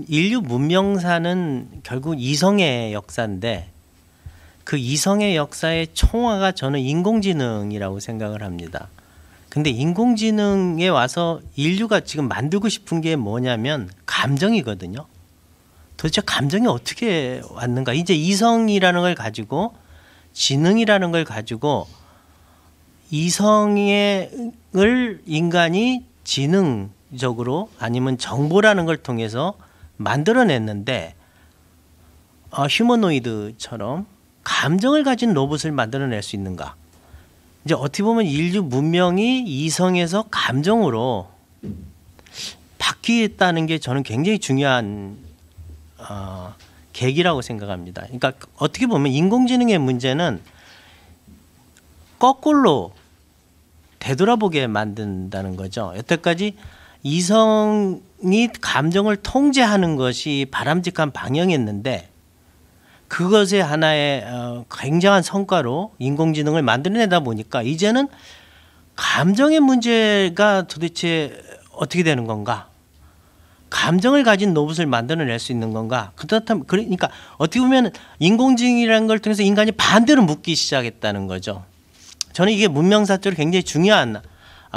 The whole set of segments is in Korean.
인류 문명사는 결국 이성의 역사인데 그 이성의 역사의 총화가 저는 인공지능이라고 생각을 합니다. 근데 인공지능에 와서 인류가 지금 만들고 싶은 게 뭐냐면 감정이거든요. 도대체 감정이 어떻게 왔는가? 이제 이성이라는 걸 가지고 지능이라는 걸 가지고 이성을 인간이 지능적으로 아니면 정보라는 걸 통해서 만들어냈는데 휴머노이드처럼 감정을 가진 로봇을 만들어낼 수 있는가? 이제 어떻게 보면 인류 문명이 이성에서 감정으로 바뀌었다는 게 저는 굉장히 중요한 계기라고 생각합니다. 그러니까 어떻게 보면 인공지능의 문제는 거꾸로 되돌아보게 만든다는 거죠. 여태까지 이성이 감정을 통제하는 것이 바람직한 방향이었는데 그것의 하나의 굉장한 성과로 인공지능을 만들어내다 보니까 이제는 감정의 문제가 도대체 어떻게 되는 건가? 감정을 가진 로봇을 만들어낼 수 있는 건가? 그렇다면 그러니까 어떻게 보면 인공지능이라는 걸 통해서 인간이 반대로 묻기 시작했다는 거죠. 저는 이게 문명사적으로 굉장히 중요한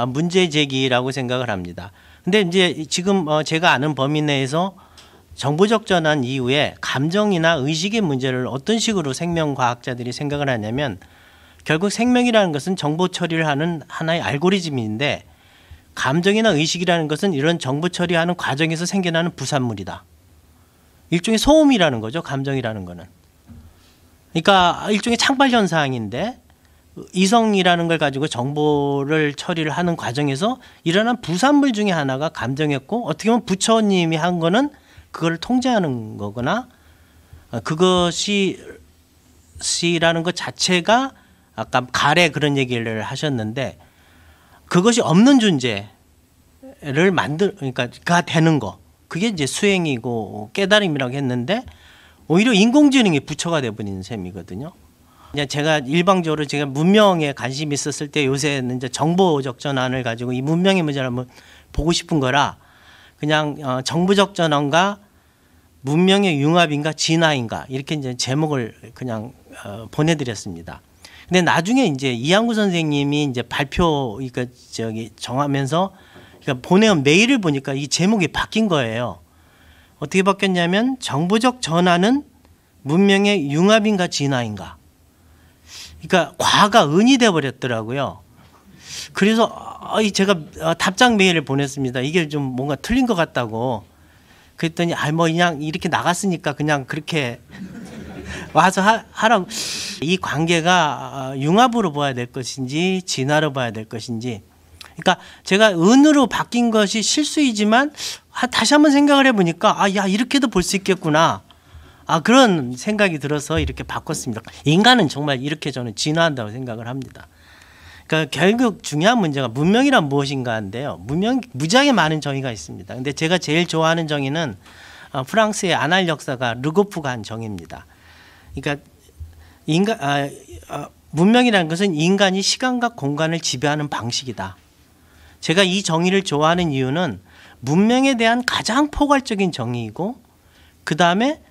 문제 제기라고 생각을 합니다. 근데 이제 지금 제가 아는 범위 내에서 정보적 전환 이후에 감정이나 의식의 문제를 어떤 식으로 생명과학자들이 생각을 하냐면 결국 생명이라는 것은 정보 처리를 하는 하나의 알고리즘인데 감정이나 의식이라는 것은 이런 정보 처리하는 과정에서 생겨나는 부산물이다. 일종의 소음이라는 거죠. 감정이라는 거는. 그러니까 일종의 창발 현상인데 이성이라는 걸 가지고 정보를 처리를 하는 과정에서 일어난 부산물 중에 하나가 감정이었고 어떻게 보면 부처님이 한 거는 그걸 통제하는 거거나 그것이 시라는 것 자체가 아까 가래 그런 얘기를 하셨는데 그것이 없는 존재를 그러니까 되는 거 그게 이제 수행이고 깨달음이라고 했는데 오히려 인공지능이 부처가 돼버리는 셈이거든요. 제가 일방적으로 제가 문명에 관심이 있었을 때 요새는 이제 정보적 전환을 가지고 이 문명의 문제를 한번 보고 싶은 거라 그냥 정보적 전환과 문명의 융합인가 진화인가 이렇게 이제 제목을 그냥 보내드렸습니다. 근데 나중에 이제 이항구 선생님이 이제 발표 정하면서 그러니까 보내온 메일을 보니까 이 제목이 바뀐 거예요. 어떻게 바뀌었냐면 정보적 전환은 문명의 융합인가 진화인가. 그러니까 과가 은이 돼 버렸더라고요. 그래서 제가 답장 메일을 보냈습니다. 이게 좀 뭔가 틀린 것 같다고. 그랬더니 뭐 그냥 이렇게 나갔으니까 그냥 그렇게 와서 하라고. 이 관계가 융합으로 봐야 될 것인지 진화로 봐야 될 것인지. 그러니까 제가 은으로 바뀐 것이 실수이지만 다시 한번 생각을 해보니까 야 이렇게도 볼 수 있겠구나. 그런 생각이 들어서 이렇게 바꿨습니다. 인간은 정말 이렇게 저는 진화한다고 생각을 합니다. 그러니까 결국 중요한 문제가 문명이란 무엇인가인데요. 문명 무지하게 많은 정의가 있습니다. 근데 제가 제일 좋아하는 정의는 프랑스의 아날 역사가 르고프가 한 정의입니다. 그러니까 문명이라는 것은 인간이 시간과 공간을 지배하는 방식이다. 제가 이 정의를 좋아하는 이유는 문명에 대한 가장 포괄적인 정의이고 그 다음에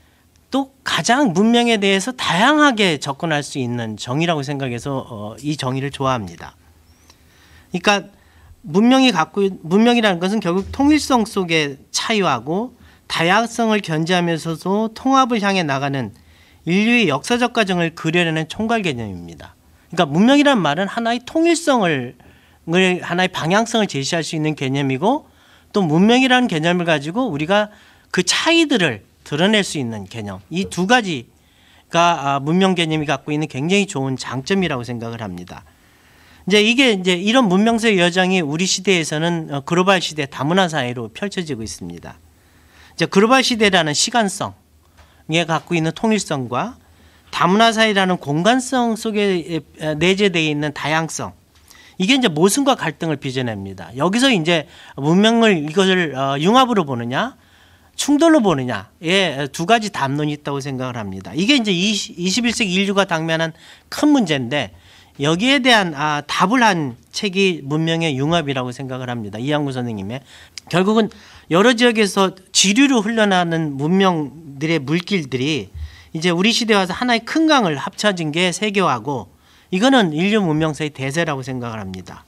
또 가장 문명에 대해서 다양하게 접근할 수 있는 정의라고 생각해서 이 정의를 좋아합니다. 그러니까 문명이라는 것은 결국 통일성 속의 차이하고 다양성을 견지하면서도 통합을 향해 나가는 인류의 역사적 과정을 그려내는 총괄 개념입니다. 그러니까 문명이라는 말은 하나의 통일성을 하나의 방향성을 제시할 수 있는 개념이고 또 문명이라는 개념을 가지고 우리가 그 차이들을 드러낼 수 있는 개념. 이 두 가지가 문명 개념이 갖고 있는 굉장히 좋은 장점이라고 생각을 합니다. 이제 이런 문명사의 여정이 우리 시대에서는 글로벌 시대 다문화 사회로 펼쳐지고 있습니다. 이제 글로벌 시대라는 시간성에 갖고 있는 통일성과 다문화 사회라는 공간성 속에 내재되어 있는 다양성. 이게 이제 모순과 갈등을 빚어냅니다. 여기서 이제 문명을 이것을 융합으로 보느냐 충돌로 보느냐에 두 가지 담론이 있다고 생각을 합니다. 이게 이제 21세기 인류가 당면한 큰 문제인데 여기에 대한 답을 한 책이 문명의 융합이라고 생각을 합니다. 이항구 선생님의. 결국은 여러 지역에서 지류로 흘러나는 문명들의 물길들이 이제 우리 시대에 와서 하나의 큰 강을 합쳐진 게 세계화고, 이거는 인류 문명사의 대세라고 생각을 합니다.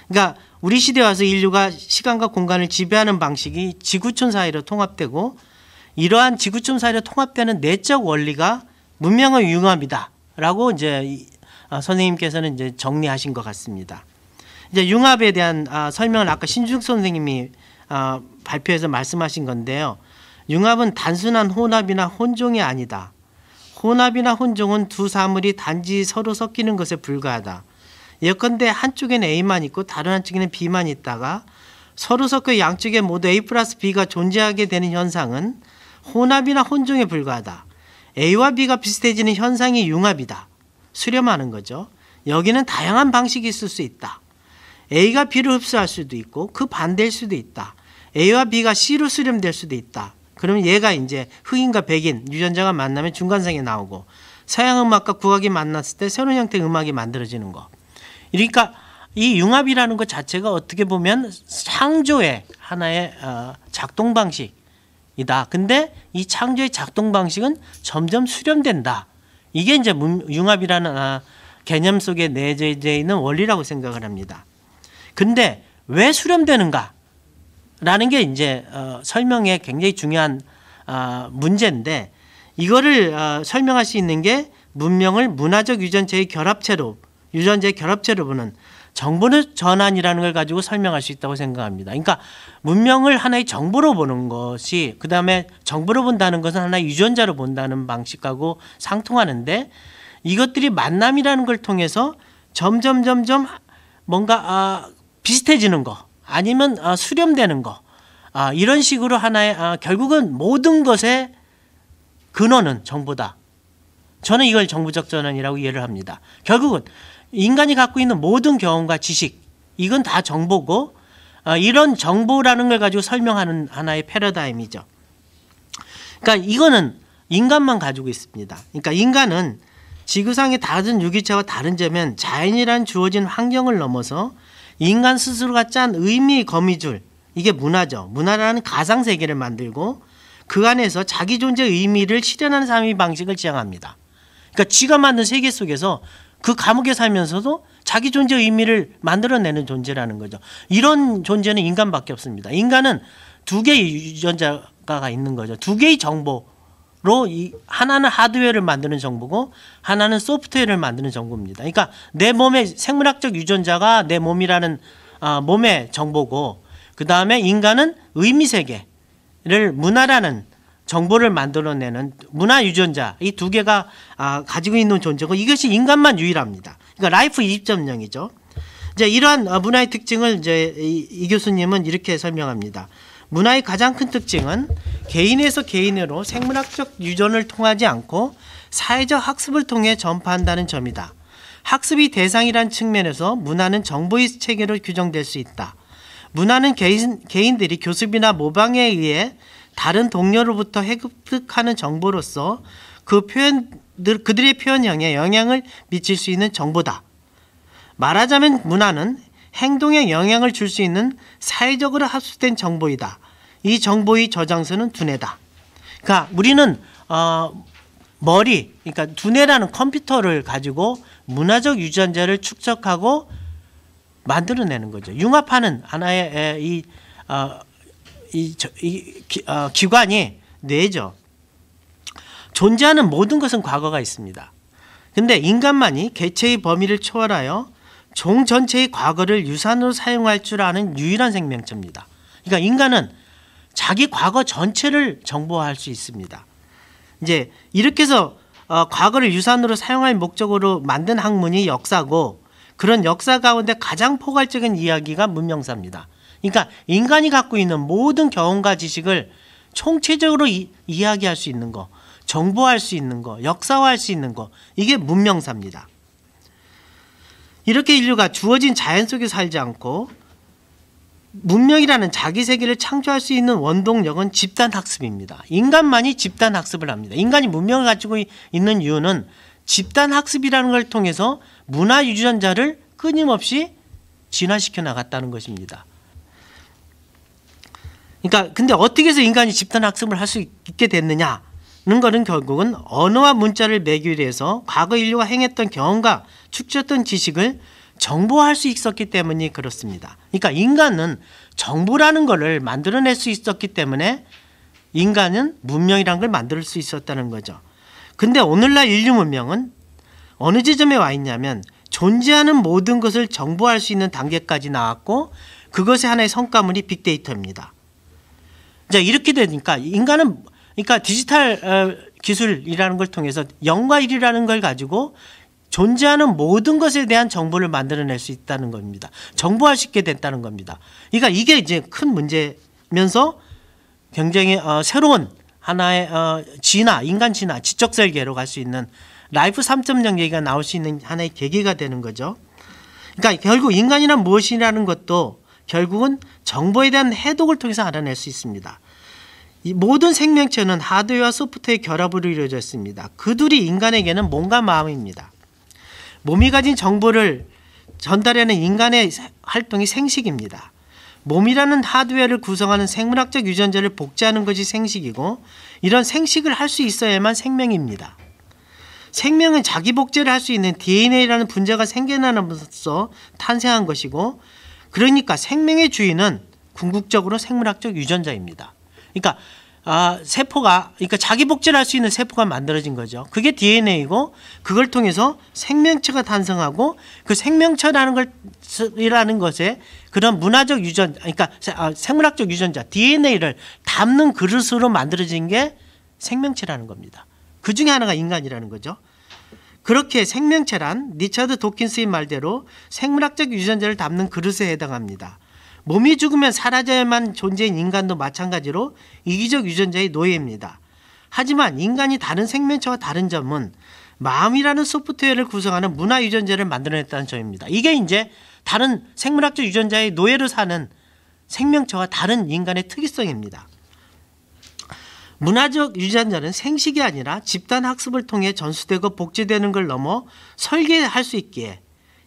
그러니까 우리 시대에 와서 인류가 시간과 공간을 지배하는 방식이 지구촌 사이로 통합되고, 이러한 지구촌 사이로 통합되는 내적 원리가 문명의 융합이다라고 이제 선생님께서는 이제 정리하신 것 같습니다. 이제 융합에 대한 설명을 아까 신중 선생님이 발표해서 말씀하신 건데요. 융합은 단순한 혼합이나 혼종이 아니다. 혼합이나 혼종은 두 사물이 단지 서로 섞이는 것에 불과하다. 예컨대 한쪽에는 A만 있고 다른 한쪽에는 B만 있다가 서로 섞여 양쪽에 모두 A 플러스 B가 존재하게 되는 현상은 혼합이나 혼종에 불과하다. A와 B가 비슷해지는 현상이 융합이다. 수렴하는 거죠. 여기는 다양한 방식이 있을 수 있다. A가 B를 흡수할 수도 있고 그 반대일 수도 있다. A와 B가 C로 수렴될 수도 있다. 그러면 얘가 이제 흑인과 백인 유전자가 만나면 중간성이 나오고, 서양 음악과 국악이 만났을 때 새로운 형태의 음악이 만들어지는 거. 그러니까 이 융합이라는 것 자체가 어떻게 보면 창조의 하나의 작동 방식이다. 근데 이 창조의 작동 방식은 점점 수렴된다. 이게 이제 융합이라는 개념 속에 내재되어 있는 원리라고 생각을 합니다. 근데 왜 수렴되는가? 라는 게 이제 설명에 굉장히 중요한 문제인데, 이거를 설명할 수 있는 게 문명을 문화적 유전체의 결합체로 보는 정보의 전환이라는 걸 가지고 설명할 수 있다고 생각합니다. 그러니까 문명을 하나의 정보로 보는 것이, 그 다음에 정보로 본다는 것은 하나의 유전자로 본다는 방식하고 상통하는데, 이것들이 만남이라는 걸 통해서 점점 뭔가 비슷해지는 거, 아니면 수렴되는 거, 이런 식으로 하나의 결국은 모든 것의 근원은 정보다. 저는 이걸 정보적 전환이라고 이해를 합니다. 결국은 인간이 갖고 있는 모든 경험과 지식, 이건 다 정보고, 이런 정보라는 걸 가지고 설명하는 하나의 패러다임이죠. 그러니까 이거는 인간만 가지고 있습니다. 그러니까 인간은 지구상의 다른 유기체와 다른 점은 자연이란 주어진 환경을 넘어서 인간 스스로가 짠 의미 거미줄, 이게 문화죠. 문화라는 가상세계를 만들고 그 안에서 자기 존재의 의미를 실현하는 삶의 방식을 지향합니다. 그러니까 지가 만든 세계 속에서 그 감옥에 살면서도 자기 존재의 의미를 만들어내는 존재라는 거죠. 이런 존재는 인간밖에 없습니다. 인간은 두 개의 유전자가 있는 거죠. 두 개의 정보로, 하나는 하드웨어를 만드는 정보고 하나는 소프트웨어를 만드는 정보입니다. 그러니까 내 몸의 생물학적 유전자가 내 몸이라는 몸의 정보고, 그 다음에 인간은 의미세계를, 문화라는 정보를 만들어내는 문화 유전자, 이 두 개가 가지고 있는 존재고, 이것이 인간만 유일합니다. 그러니까 라이프 2.0이죠. 이제 이러한 문화의 특징을 이제 이 교수님은 이렇게 설명합니다. 문화의 가장 큰 특징은 개인에서 개인으로 생물학적 유전을 통하지 않고 사회적 학습을 통해 전파한다는 점이다. 학습이 대상이란 측면에서 문화는 정보의 체계로 규정될 수 있다. 문화는 개인들이 교습이나 모방에 의해 다른 동료로부터 획득하는 정보로서 그들의 표현형에 영향을 미칠 수 있는 정보다. 말하자면 문화는 행동에 영향을 줄 수 있는 사회적으로 합수된 정보이다. 이 정보의 저장소는 두뇌다. 그러니까 우리는 그러니까 두뇌라는 컴퓨터를 가지고 문화적 유전자를 축적하고 만들어내는 거죠. 융합하는 하나의 기관이 뇌죠. 존재하는 모든 것은 과거가 있습니다. 근데 인간만이 개체의 범위를 초월하여 종 전체의 과거를 유산으로 사용할 줄 아는 유일한 생명체입니다. 그러니까 인간은 자기 과거 전체를 정보화할 수 있습니다. 이제 이렇게 해서 과거를 유산으로 사용할 목적으로 만든 학문이 역사고, 그런 역사 가운데 가장 포괄적인 이야기가 문명사입니다. 그러니까 인간이 갖고 있는 모든 경험과 지식을 총체적으로 이야기할 수 있는 거, 정보할 수 있는 거, 역사화할 수 있는 거, 이게 문명사입니다. 이렇게 인류가 주어진 자연 속에 살지 않고 문명이라는 자기 세계를 창조할 수 있는 원동력은 집단학습입니다. 인간만이 집단학습을 합니다. 인간이 문명을 가지고 있는 이유는 집단학습이라는 걸 통해서 문화 유전자를 끊임없이 진화시켜 나갔다는 것입니다. 그러니까 근데 어떻게 해서 인간이 집단 학습을 할 수 있게 됐느냐는 거는 결국은 언어와 문자를 매개로 해서 과거 인류가 행했던 경험과 축적했던 지식을 정보화할 수 있었기 때문이 그렇습니다. 그러니까 인간은 정보라는 거를 만들어낼 수 있었기 때문에 인간은 문명이라는 걸 만들 수 있었다는 거죠. 근데 오늘날 인류 문명은 어느 지점에 와 있냐면 존재하는 모든 것을 정보화할 수 있는 단계까지 나왔고 그것의 하나의 성과물이 빅데이터입니다. 이제 이렇게 되니까 인간은 그러니까 디지털 기술이라는 걸 통해서 0과 1이라는 걸 가지고 존재하는 모든 것에 대한 정보를 만들어낼 수 있다는 겁니다. 정보화할 수 있게 됐다는 겁니다. 그러니까 이게 이제 큰 문제면서 굉장히 새로운 하나의 진화, 인간 진화, 지적 설계로 갈 수 있는 라이프 3.0 얘기가 나올 수 있는 하나의 계기가 되는 거죠. 그러니까 결국 인간이란 무엇이라는 것도 결국은 정보에 대한 해독을 통해서 알아낼 수 있습니다. 이 모든 생명체는 하드웨어와 소프트웨어의 결합으로 이루어져 있습니다. 그 둘이 인간에게는 몸과 마음입니다. 몸이 가진 정보를 전달하는 인간의 활동이 생식입니다. 몸이라는 하드웨어를 구성하는 생물학적 유전자를 복제하는 것이 생식이고 이런 생식을 할 수 있어야만 생명입니다. 생명은 자기 복제를 할 수 있는 DNA라는 분자가 생겨남으로써 탄생한 것이고 그러니까 생명의 주인은 궁극적으로 생물학적 유전자입니다. 그러니까 세포가 그러니까 자기 복제를 할 수 있는 세포가 만들어진 거죠. 그게 DNA이고 그걸 통해서 생명체가 탄생하고 그 생명체라는 것에 그런 문화적 유전 그러니까 생물학적 유전자 DNA를 담는 그릇으로 만들어진 게 생명체라는 겁니다. 그 중에 하나가 인간이라는 거죠. 그렇게 생명체란 리차드 도킨스의 말대로 생물학적 유전자를 담는 그릇에 해당합니다. 몸이 죽으면 사라져야만 존재인 인간도 마찬가지로 이기적 유전자의 노예입니다. 하지만 인간이 다른 생명체와 다른 점은 마음이라는 소프트웨어를 구성하는 문화 유전자를 만들어냈다는 점입니다. 이게 이제 다른 생물학적 유전자의 노예로 사는 생명체와 다른 인간의 특이성입니다. 문화적 유전자는 생식이 아니라 집단 학습을 통해 전수되고 복제되는 걸 넘어 설계할 수 있기에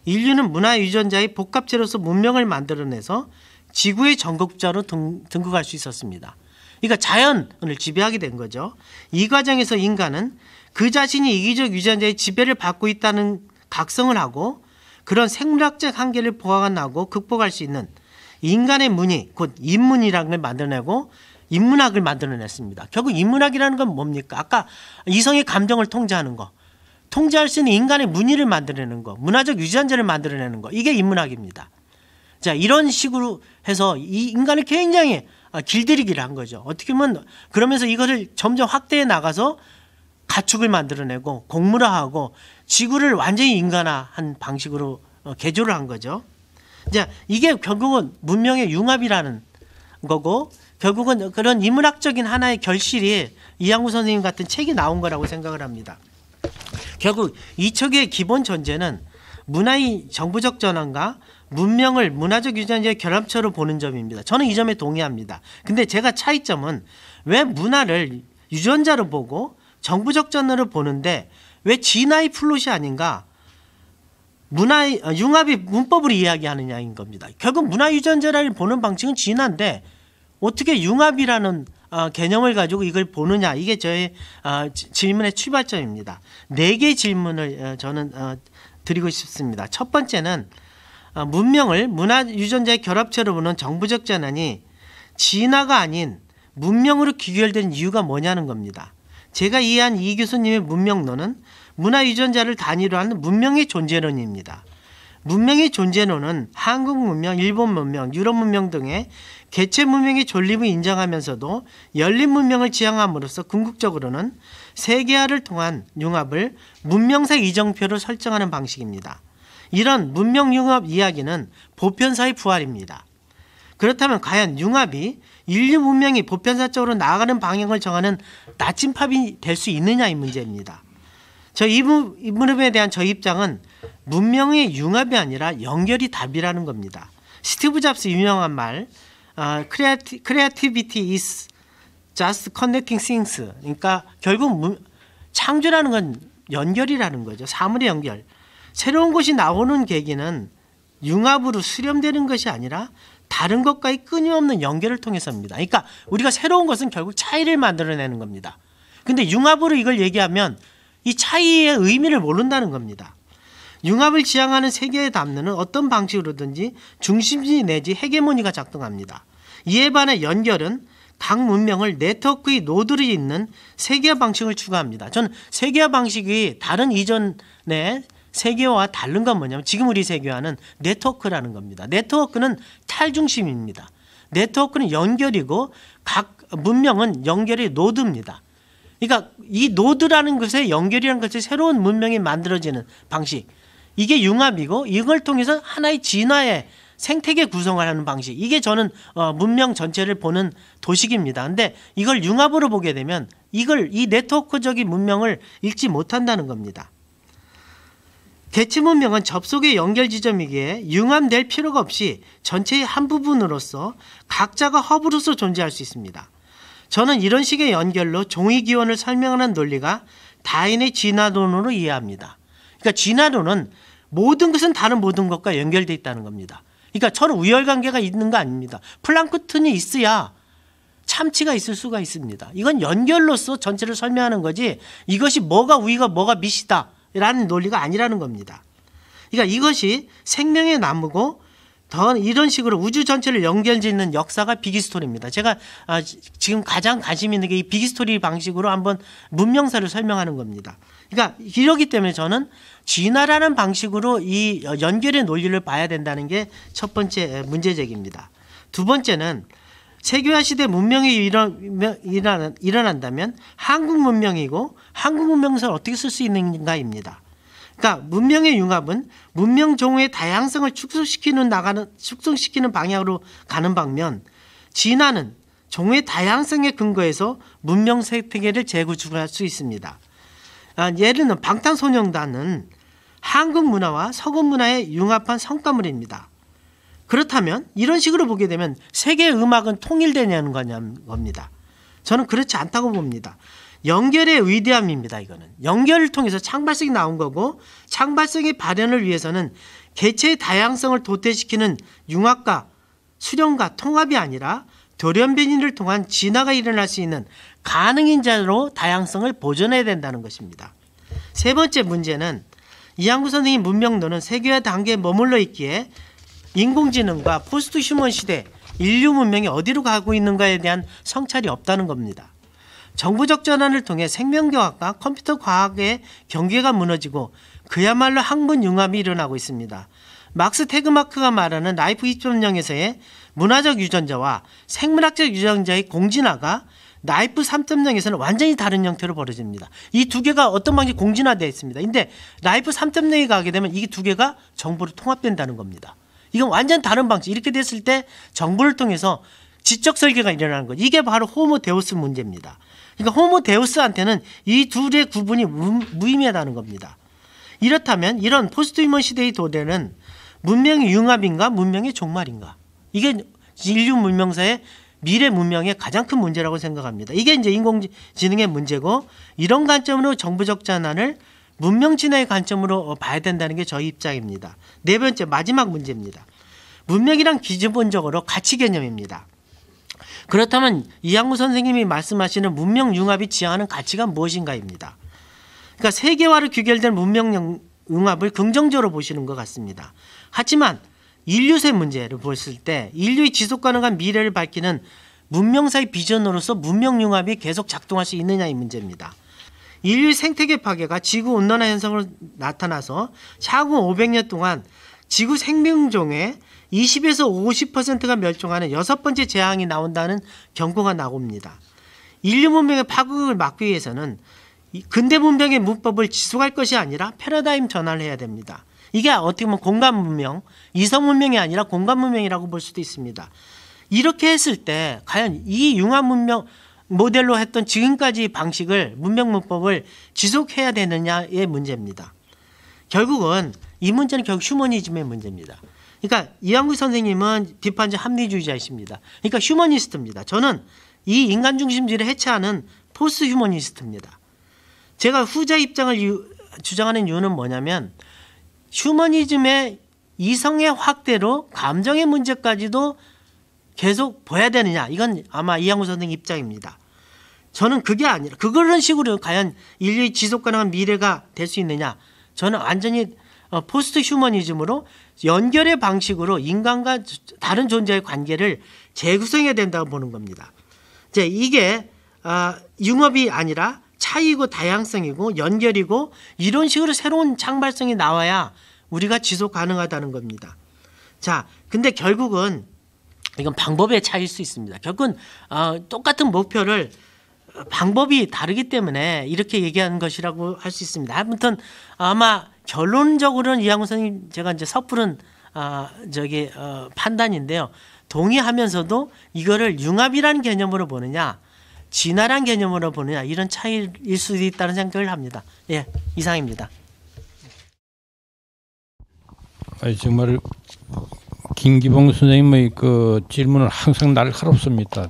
인류는 문화 유전자의 복합체로서 문명을 만들어내서 지구의 전국자로 등극할 수 있었습니다. 그러니까 자연을 지배하게 된 거죠. 이 과정에서 인간은 그 자신이 이기적 유전자의 지배를 받고 있다는 각성을 하고 그런 생물학적 한계를 보완하고 극복할 수 있는 인간의 문이 곧 인문이라는 걸 만들어내고 인문학을 만들어냈습니다. 결국 인문학이라는 건 뭡니까? 아까 이성의 감정을 통제하는 거, 통제할 수 있는 인간의 문의를 만들어내는 거, 문화적 유전자를 만들어내는 거, 이게 인문학입니다. 자, 이런 식으로 해서 이 인간을 굉장히 길들이기를 한 거죠. 어떻게 보면 그러면서 이것을 점점 확대해 나가서 가축을 만들어내고 공물화하고 지구를 완전히 인간화한 방식으로 개조를 한 거죠. 자, 이게 결국은 문명의 융합이라는 거고 결국은 그런 인문학적인 하나의 결실이 이양구 선생님 같은 책이 나온 거라고 생각을 합니다. 결국 이 책의 기본 전제는 문화의 정부적 전환과 문명을 문화적 유전자의 결합체로 보는 점입니다. 저는 이 점에 동의합니다. 근데 제가 차이점은 왜 문화를 유전자로 보고 정부적 전환으로 보는데 왜 진화의 플롯이 아닌가? 문화의 융합이 문법으로 이야기하느냐인 겁니다. 결국 문화 유전자를 보는 방식은 진화인데 어떻게 융합이라는 개념을 가지고 이걸 보느냐, 이게 저의 질문의 출발점입니다. 4개의 질문을 저는 드리고 싶습니다. 첫 번째는 문명을 문화 유전자의 결합체로 보는 정부적 전환이 진화가 아닌 문명으로 귀결된 이유가 뭐냐는 겁니다. 제가 이해한 이 교수님의 문명론은 문화 유전자를 단위로 하는 문명의 존재론입니다. 문명의 존재론은 한국 문명, 일본 문명, 유럽 문명 등의 개체 문명의 존립을 인정하면서도 열린 문명을 지향함으로써 궁극적으로는 세계화를 통한 융합을 문명사 이정표로 설정하는 방식입니다. 이런 문명 융합 이야기는 보편사의 부활입니다. 그렇다면 과연 융합이 인류 문명이 보편사적으로 나아가는 방향을 정하는 나침판이 될 수 있느냐 이 문제입니다. 이 부분에 대한 저희 입장은 문명의 융합이 아니라 연결이 답이라는 겁니다. 스티브 잡스 유명한 말 Creativity is just connecting things. 그러니까 결국 창조라는 건 연결이라는 거죠. 사물의 연결. 새로운 것이 나오는 계기는 융합으로 수렴되는 것이 아니라 다른 것과의 끊임없는 연결을 통해서입니다. 그러니까 우리가 새로운 것은 결국 차이를 만들어내는 겁니다. 근데 융합으로 이걸 얘기하면 이 차이의 의미를 모른다는 겁니다. 융합을 지향하는 세계의 담론은 어떤 방식으로든지 중심지 내지 헤게모니가 작동합니다. 이에 반해 연결은 각 문명을 네트워크의 노드를 잇는 세계화 방식을 추구합니다. 저는 세계화 방식이 다른 이전의 세계화와 다른 건 뭐냐면 지금 우리 세계화는 네트워크라는 겁니다. 네트워크는 탈중심입니다. 네트워크는 연결이고 각 문명은 연결의 노드입니다. 그러니까 이 노드라는 것에 연결이라는 것이 새로운 문명이 만들어지는 방식, 이게 융합이고 이걸 통해서 하나의 진화의 생태계 구성을 하는 방식, 이게 저는 문명 전체를 보는 도식입니다. 근데 이걸 융합으로 보게 되면 이 네트워크적인 문명을 읽지 못한다는 겁니다. 대치 문명은 접속의 연결 지점이기에 융합될 필요가 없이 전체의 한 부분으로서 각자가 허브로서 존재할 수 있습니다. 저는 이런 식의 연결로 종의 기원을 설명하는 논리가 다인의 진화론으로 이해합니다. 그러니까 진화론은 모든 것은 다른 모든 것과 연결되어 있다는 겁니다. 그러니까 서로 우열관계가 있는 거 아닙니다. 플랑크톤이 있어야 참치가 있을 수가 있습니다. 이건 연결로서 전체를 설명하는 거지 이것이 뭐가 위가 뭐가 밑이다 라는 논리가 아니라는 겁니다. 그러니까 이것이 생명의 나무고 더 이런 식으로 우주 전체를 연결짓는 역사가 비기스토리입니다. 제가 지금 가장 관심 있는 게 이 비기스토리 방식으로 한번 문명사를 설명하는 겁니다. 그러니까 이러기 때문에 저는 진화라는 방식으로 이 연결의 논리를 봐야 된다는 게 첫 번째 문제제기입니다. 두 번째는 세계화 시대 문명이 일어난다면 한국 문명이고 한국 문명사를 어떻게 쓸 수 있는가입니다. 그러니까 문명의 융합은 문명 종의 다양성을 축소시키는 방향으로 가는 반면 진화는 종의 다양성의 근거에서 문명 생태계를 재구축할 수 있습니다. 예를 들면 방탄소년단은 한국 문화와 서구 문화의 융합한 성과물입니다. 그렇다면 이런 식으로 보게 되면 세계 음악은 통일되냐는 겁니다. 저는 그렇지 않다고 봅니다. 연결의 위대함입니다. 이거는 연결을 통해서 창발성이 나온 거고 창발성의 발현을 위해서는 개체의 다양성을 도태시키는 융합과 수렴과 통합이 아니라 돌연변이를 통한 진화가 일어날 수 있는 가능인자로 다양성을 보존해야 된다는 것입니다. 세 번째 문제는 이항구 선생님 문명론은 세계화 단계에 머물러 있기에 인공지능과 포스트 휴먼 시대 인류 문명이 어디로 가고 있는가에 대한 성찰이 없다는 겁니다. 정보적 전환을 통해 생명과학과 컴퓨터 과학의 경계가 무너지고 그야말로 학문 융합이 일어나고 있습니다. 막스 테그마크가 말하는 라이프 2.0에서의 문화적 유전자와 생물학적 유전자의 공진화가 라이프 3.0에서는 완전히 다른 형태로 벌어집니다. 이 두 개가 어떤 방식이 공진화되어 있습니다. 근데 라이프 3.0에 가게 되면 이 두 개가 정보로 통합된다는 겁니다. 이건 완전 다른 방식. 이렇게 됐을 때 정보를 통해서 지적 설계가 일어나는 거죠. 이게 바로 호모 데우스 문제입니다. 그러니까 호모 데우스한테는 이 둘의 구분이 무의미하다는 겁니다. 이렇다면 이런 포스트 휴먼 시대의 도래는 문명의 융합인가 문명의 종말인가? 이게 인류 문명사의 미래 문명의 가장 큰 문제라고 생각합니다. 이게 이제 인공지능의 문제고 이런 관점으로 정보적 전환을 문명 진화의 관점으로 봐야 된다는 게 저희 입장입니다. 네 번째 마지막 문제입니다. 문명이란 기본적으로 가치 개념입니다. 그렇다면 이항구 선생님이 말씀하시는 문명 융합이 지향하는 가치가 무엇인가입니다. 그러니까 세계화로 귀결된 문명 융합을 긍정적으로 보시는 것 같습니다. 하지만 인류세 문제를 봤을 때 인류의 지속 가능한 미래를 밝히는 문명사의 비전으로서 문명 융합이 계속 작동할 수 있느냐의 문제입니다. 인류의 생태계 파괴가 지구 온난화 현상으로 나타나서 차후 500년 동안 지구 생명종의 20에서 50%가 멸종하는 6번째 재앙이 나온다는 경고가 나옵니다. 인류 문명의 파국을 막기 위해서는 근대 문명의 문법을 지속할 것이 아니라 패러다임 전환을 해야 됩니다. 이게 어떻게 보면 공간 문명, 이성 문명이 아니라 공간 문명이라고 볼 수도 있습니다. 이렇게 했을 때 과연 이 융합 문명 모델로 했던 지금까지 방식을 문명 문법을 지속해야 되느냐의 문제입니다. 결국은 이 문제는 결국 휴머니즘의 문제입니다. 그러니까 이항구 선생님은 비판적 합리주의자이십니다. 그러니까 휴머니스트입니다. 저는 이 인간 중심주의를 해체하는 포스트 휴머니스트입니다. 제가 후자 입장을 주장하는 이유는 뭐냐면 휴머니즘의 이성의 확대로 감정의 문제까지도 계속 봐야 되느냐? 이건 아마 이항우 선생 입장입니다. 저는 그게 아니라 그런 식으로 과연 인류의 지속 가능한 미래가 될 수 있느냐? 저는 완전히 포스트 휴머니즘으로 연결의 방식으로 인간과 다른 존재의 관계를 재구성해야 된다고 보는 겁니다. 이제 이게 융합이 아니라 차이고 다양성이고 연결이고 이런 식으로 새로운 창발성이 나와야 우리가 지속 가능하다는 겁니다. 자, 근데 결국은 이건 방법의 차이일 수 있습니다. 결국은 똑같은 목표를 방법이 다르기 때문에 이렇게 얘기하는 것이라고 할 수 있습니다. 아무튼 아마 결론적으로는 이항우 선생님 제가 이제 섣부른 판단인데요. 동의하면서도 이거를 융합이라는 개념으로 보느냐, 진화란 개념으로 보느냐 이런 차이일 수도 있다는 생각을 합니다. 예, 이상입니다. 정말 김기봉 선생님의 그 질문은 항상 날카롭습니다.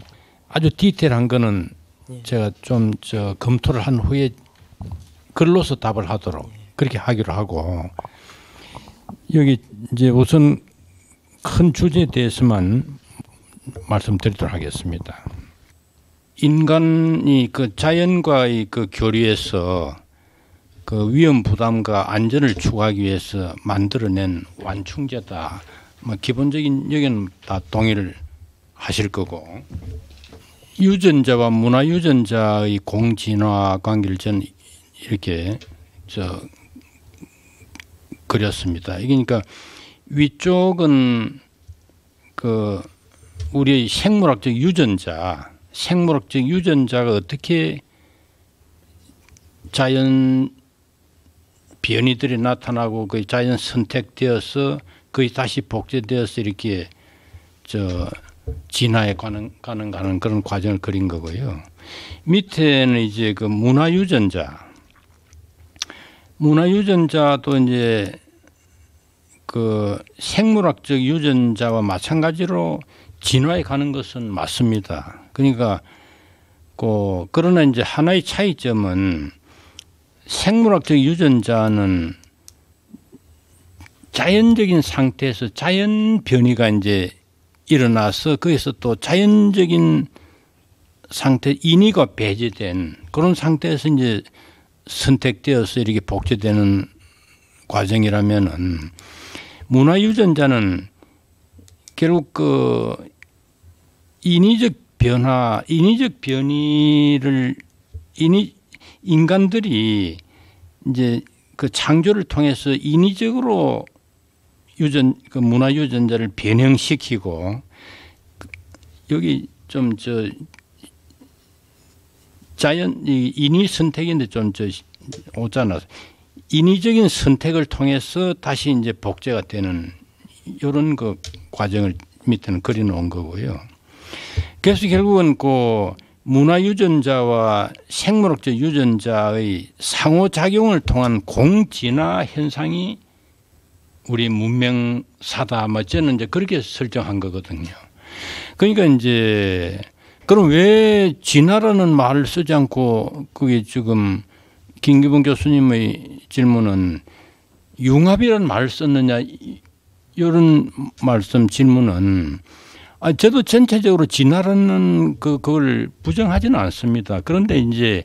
아주 디테일한 거는 제가 좀 검토를 한 후에 글로서 답을 하도록 그렇게 하기로 하고, 여기 이제 우선 큰 주제에 대해서만 말씀드리도록 하겠습니다. 인간이 그 자연과의 그 교류에서 그 위험 부담과 안전을 추구하기 위해서 만들어낸 완충제다. 기본적인 여기는 다 동의를 하실 거고, 유전자와 문화유전자의 공진화 관계를 저는 이렇게 그렸습니다. 이게 그러니까 위쪽은 그 우리의 생물학적 유전자가 어떻게 자연 변이들이 나타나고 그 자연 선택되어서 거의 다시 복제되어서 이렇게 진화에 가는 그런 과정을 그린 거고요. 밑에는 이제 그 문화유전자도 이제 그 생물학적 유전자와 마찬가지로 진화에 가는 것은 맞습니다. 그러니까 그러나 이제 하나의 차이점은 생물학적 유전자는 자연적인 상태에서 자연 변이가 이제 일어나서 거기서 또 자연적인 상태 인위가 배제된 그런 상태에서 이제 선택되어서 이렇게 복제되는 과정이라면은, 문화유전자는 결국 그 인위적 변이를 인간들이 이제 그 창조를 통해서 인위적으로 그 문화유전자를 변형시키고, 여기 좀 인위 선택인데 좀 오잖아. 인위적인 선택을 통해서 다시 이제 복제가 되는 이런 그 과정을 밑에는 그려놓은 거고요. 그래서 결국은 그 문화유전자와 생물학적 유전자의 상호작용을 통한 공진화 현상이 우리 문명사다. 저는 이제 그렇게 설정한 거거든요. 그러니까 이제 그럼 왜 진화라는 말을 쓰지 않고, 그게 지금 김기봉 교수님의 질문은 융합이라는 말을 썼느냐 이런 질문은, 저도 전체적으로 진화라는 그걸 부정하지는 않습니다. 그런데 이제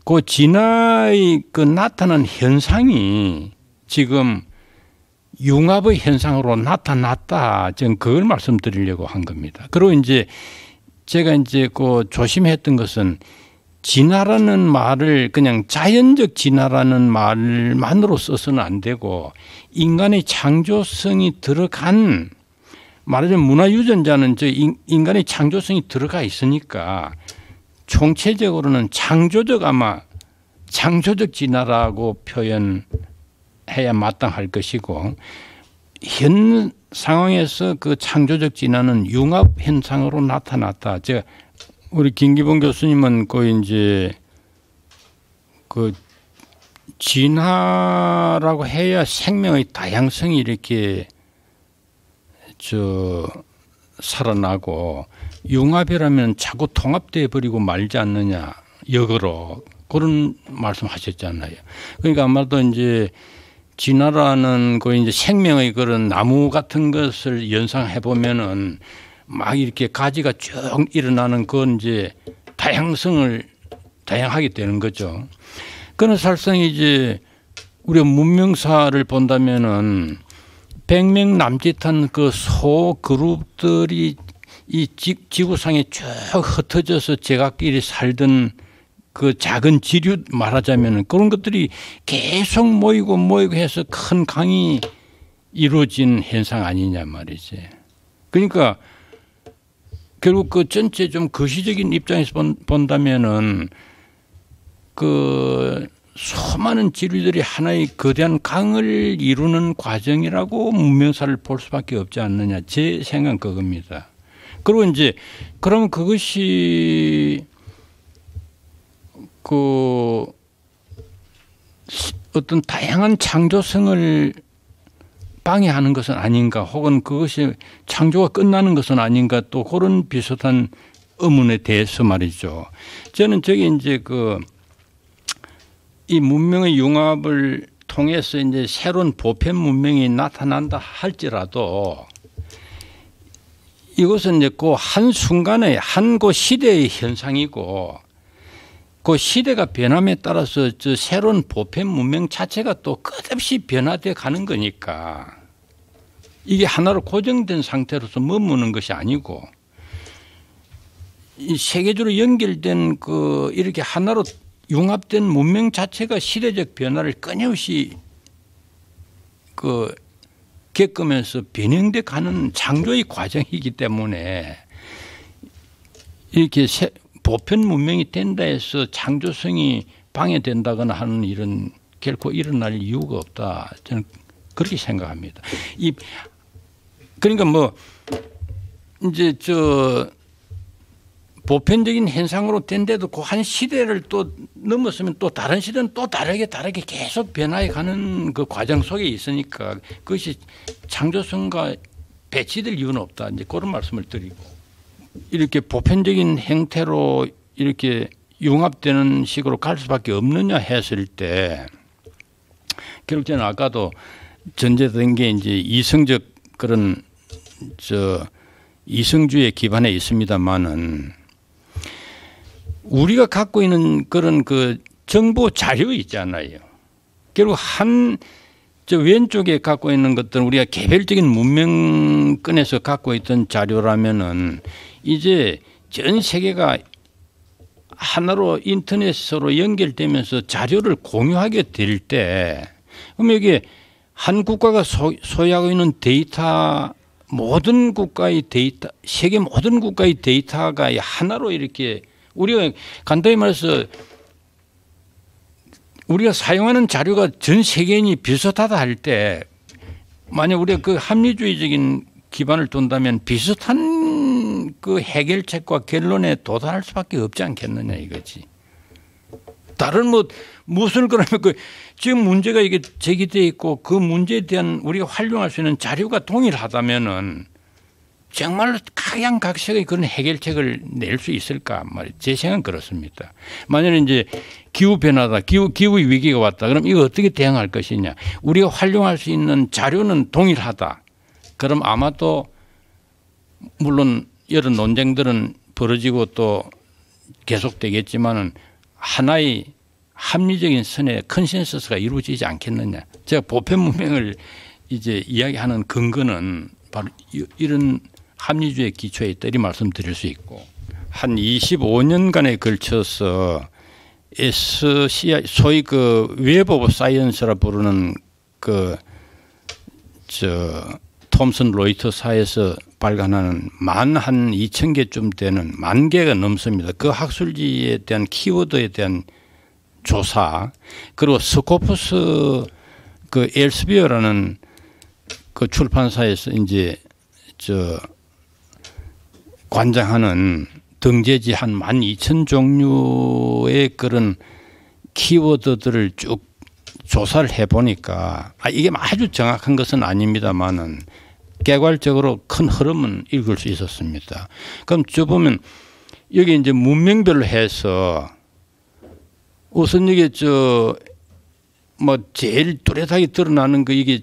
그 진화의 그 나타난 현상이 지금 융합의 현상으로 나타났다. 저는 그걸 말씀드리려고 한 겁니다. 그리고 이제 제가 이제 그 조심했던 것은 진화라는 말을 그냥 자연적 진화라는 말만으로 써서는 안 되고, 인간의 창조성이 들어간, 말하자면 문화유전자는 인간의 창조성이 들어가 있으니까 총체적으로는 창조적 진화라고 표현해야 마땅할 것이고, 현 상황에서 그 창조적 진화는 융합 현상으로 나타났다. 제가 우리 김기봉 교수님은 이제 그 진화라고 해야 생명의 다양성이 이렇게 살아나고, 융합이라면 자꾸 통합돼 버리고 말지 않느냐, 역으로 그런 말씀하셨잖아요. 그러니까 아마도 이제 진화라는 이제 생명의 그런 나무 같은 것을 연상해 보면은 막 이렇게 가지가 쭉 일어나는 그건 이제 다양하게 되는 거죠. 그는 사실상 이제 우리가 문명사를 본다면은 100명 남짓한 그 소그룹들이 이 지구상에 쭉 흩어져서 제각끼리 살던 그 작은 지류 말하자면은 그런 것들이 계속 모이고 해서 큰 강이 이루어진 현상 아니냐 말이지. 그러니까 결국 그 전체 좀 거시적인 입장에서 본다면은 그 수많은 지류들이 하나의 거대한 강을 이루는 과정이라고 문명사를 볼 수밖에 없지 않느냐. 제 생각은 그겁니다. 그리고 이제 그러면 그것이 그 어떤 다양한 창조성을 방해하는 것은 아닌가, 혹은 그것이 창조가 끝나는 것은 아닌가, 또 그런 비슷한 의문에 대해서 말이죠. 저는 저게 이제 이 문명의 융합을 통해서 이제 새로운 보편 문명이 나타난다 할지라도 이것은 이제 그 한 순간의 그 시대의 현상이고 그 시대가 변함에 따라서 저 새로운 보편 문명 자체가 또 끝없이 변화돼 가는 거니까 이게 하나로 고정된 상태로서 머무는 것이 아니고 이 세계적으로 연결된 이렇게 하나로 융합된 문명 자체가 시대적 변화를 끊임없이 겪으면서 변형돼 가는 창조의 과정이기 때문에 이렇게 보편 문명이 된다 해서 창조성이 방해된다거나 하는 일은 결코 일어날 이유가 없다. 저는 그렇게 생각합니다. 그러니까 뭐 이제 보편적인 현상으로 된데도 그 한 시대를 또 넘었으면 또 다른 시대는 또 다르게 계속 변화해 가는 그 과정 속에 있으니까 그것이 창조성과 배치될 이유는 없다. 이제 그런 말씀을 드리고 이렇게 보편적인 형태로 이렇게 융합되는 식으로 갈 수밖에 없느냐 했을 때 결국 저는 아까도 전제된 게 이제 이성적 그런 이성주의 기반에 있습니다만은 우리가 갖고 있는 그런 정보 자료 있잖아요. 결국 왼쪽에 갖고 있는 것들은 우리가 개별적인 문명권에서 갖고 있던 자료라면은 이제 전 세계가 하나로 인터넷으로 연결되면서 자료를 공유하게 될 때 그럼 여기 한 국가가 소유하고 있는 데이터 모든 국가의 데이터 세계 모든 국가의 데이터가 하나로 이렇게 우리가 간단히 말해서 우리가 사용하는 자료가 전 세계인이 비슷하다 할 때 만약 우리가 그 합리주의적인 기반을 둔다면 비슷한 그 해결책과 결론에 도달할 수밖에 없지 않겠느냐 이거지. 다른 무슨 그러면 지금 문제가 이게 제기되어 있고 그 문제에 대한 우리가 활용할 수 있는 자료가 동일하다면은 정말로 각양각색의 그런 해결책을 낼 수 있을까 말이에요. 제 생각은 그렇습니다. 만약에 이제 기후변화다, 기후의 위기가 왔다. 그럼 이거 어떻게 대응할 것이냐. 우리가 활용할 수 있는 자료는 동일하다. 그럼 아마도 물론 여러 논쟁들은 벌어지고 또 계속되겠지만은 하나의 합리적인 선의 컨센서스가 이루어지지 않겠느냐. 제가 보편 문명을 이제 이야기하는 근거는 바로 이런 합리주의 기초에 있다 이 말씀드릴 수 있고 한 25년간에 걸쳐서 SCI 소위 웹 오브 사이언스라 부르는 톰슨 로이터사에서 발간하는 한 2,000개쯤 되는 10,000개가 넘습니다. 그 학술지에 대한 키워드에 대한 조사 그리고 스코프스 엘스비어라는 그 출판사에서 이제 관장하는 등재지 한 12,000종류의 그런 키워드들을 쭉 조사를 해보니까 이게 아주 정확한 것은 아닙니다만은 개괄적으로 큰 흐름은 읽을 수 있었습니다. 그럼 저 보면 여기 이제 문명별로 해서 우선 이게 제일 뚜렷하게 드러나는 이게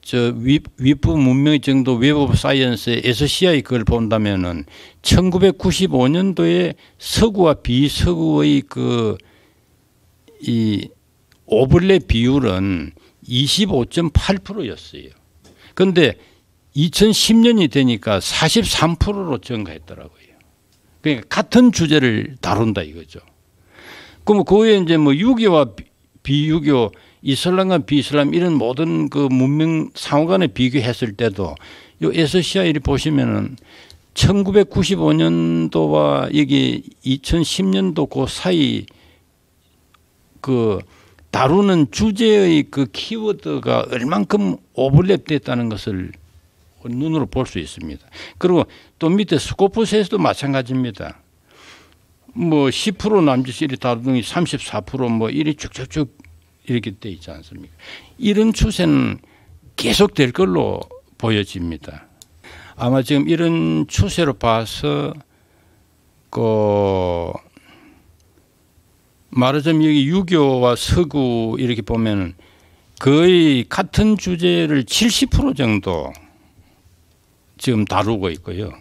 저 위부 문명의 정도 웹 오브 사이언스의 SCI 그걸 본다면은 1995년도에 서구와 비서구의 그 이 오블렛 비율은 25.8%였어요. 그런데 2010년이 되니까 43%로 증가했더라고요. 그러니까 같은 주제를 다룬다 이거죠. 그럼 그에 이제 뭐 유교와 비유교, 이슬람과 비이슬람 이런 모든 그 문명 상호간에 비교했을 때도 요 SCI를 보시면은 1995년도와 여기 2010년도 그 사이 그 다루는 주제의 그 키워드가 얼만큼 오버랩됐다는 것을 눈으로 볼 수 있습니다. 그리고 또 밑에 스코프스에서도 마찬가지입니다. 뭐 10% 남짓 이리 다루더니 34% 이리 쭉쭉쭉 이렇게 돼 있지 않습니까? 이런 추세는 계속될 걸로 보여집니다. 아마 지금 이런 추세로 봐서 말하자면 여기 유교와 서구 이렇게 보면은 거의 같은 주제를 70% 정도 지금 다루고 있고요.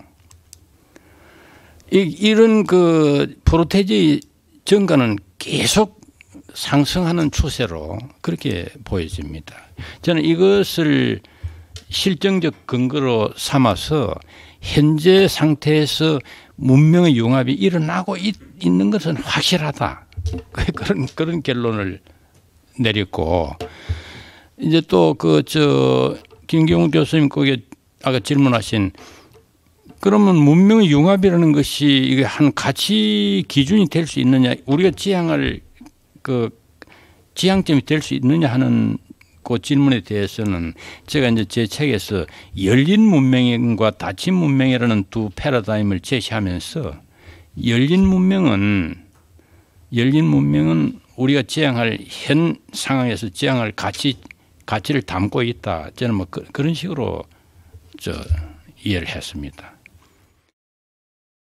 이런 그 프로테지 증가는 계속 상승하는 추세로 그렇게 보여집니다. 저는 이것을 실증적 근거로 삼아서 현재 상태에서 문명의 융합이 일어나고 있는 것은 확실하다. 그런 결론을 내렸고, 이제 또 김경욱 교수님 거기에 아까 질문하신 그러면 문명의 융합이라는 것이 이게 한 가치 기준이 될 수 있느냐, 우리가 지향할 그 지향점이 될 수 있느냐 하는 그 질문에 대해서는 제가 이제 제 책에서 열린 문명과 닫힌 문명이라는 두 패러다임을 제시하면서 열린 문명은 우리가 지향할 현 상황에서 지향할 가치를 담고 있다. 저는 뭐 그런 식으로 이해를 했습니다.